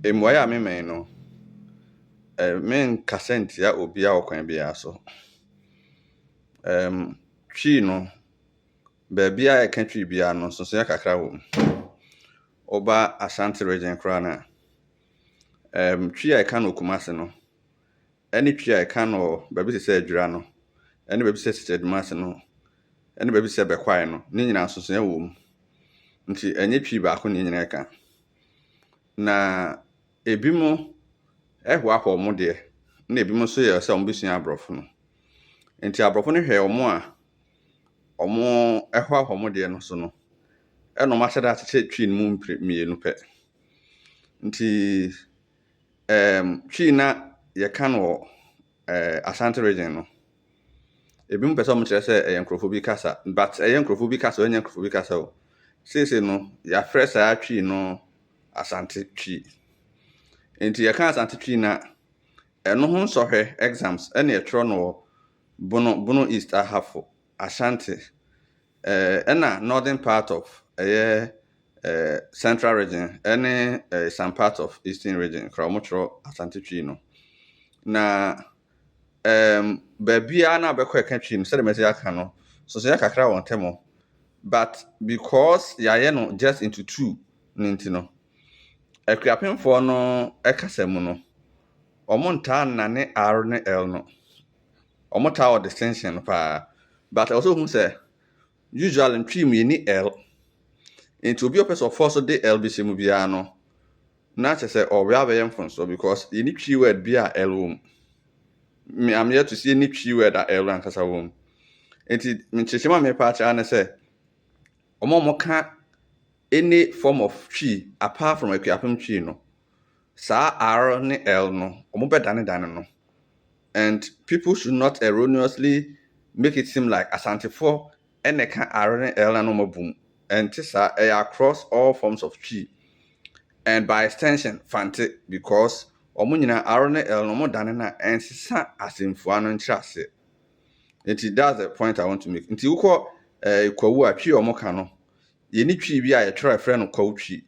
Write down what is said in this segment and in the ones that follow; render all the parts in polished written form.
Emwaya me no. Men kasentia obi a okwan bia so. Twi no baabi a yɛka twi bia no so ya kakra wo. Oba Ashanti region kra na. Twi a yɛka no Kumase no. Any twi a yɛka no baabi se adwura no. Any baabi se Sedumase no. Any baabi se Bekwai no. Ni nyina so ya wo. Nti enye twi ba ko ni nyina ka. Na ebimo ehwa hɔ mo de na ebimo so yɛ sɛ ɔmo besua abrɔfo no. Nti abrɔfo no hwɛ ɔmo a ɔmo ehwa hɔ mo de no so no. Ɛna ɔmo ahyɛ da akyekyɛ twi no mu mmienu pɛ. Nti twi na yɛka no Ashanti region no. Ebimo pɛ sɛ ɔmo kyerɛ sɛ ɛyɛ nkrɔfo bi kasa, but ɛyɛ nkrɔfo bi kasa, ɛnyɛ nkrɔfo bi kasa o. Sese no yɛafrɛ saa twi no Ashanti twi. Nti yɛka Ashanti twi na ɛno ho nsɔhwɛ exams ɛna yɛtwerɛ no Bono East ahafo Ashanti ɛna northern part of central region ɛne some part of eastern region kra ɔmo twerɛ Ashanti twi no. Na baabia na abɛkɔ ɛka twi no sɛ de mɛsɛ aka no so ya kakra wɔ ntɛmo, but because yɛayɛ no just into two ninti no akuapemfoɔ no ɛkasa mu no ɔmo ntaa nane R ne L no ɔmo taa distinction pa, but also hu sɛ usually twi mu ni L nti obi opɛ force de L bi hyɛ mu bia no na kyerɛ sɛ ɔwɛ abɛyɛ mfonso because yɛni twi word bi a L wom. I'm yet to see any twi word a L ankasa wom. Nti nkyerɛkyerɛm a mepa akyerɛ ne sɛ ɔmo ka any form of twi apart from akuapem twi no sa R ne L no ɔmo bɛdane no. And people should not erroneously make it seem like Ashantifo and ka R ne L no mo boom. And tisa across all forms of twi. And by extension fante because ɔmo nyina R ne L no mo dane na ensisa asemfua no nkyerɛase. That's the point I want to make. Nti ukɔ kwawu a twi ɔmo ka no yɛni twi bi a yɛtwerɛ frɛ no kwawu twi.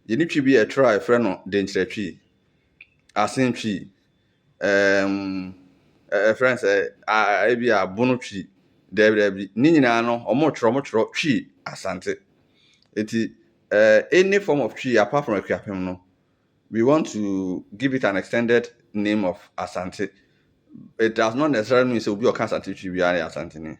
Yɛni twi bi a yɛtwerɛ frɛ no denkyerɛ twi. Asen twi. Friends ebi a bono twi. Debi ni nyina no ɔmo twerɛ twi Asante. Any form of twi apart from akuapem no, we want to give it an extended name of Asante. It does not necessarily mean so be Asante twi bi are Asante ni.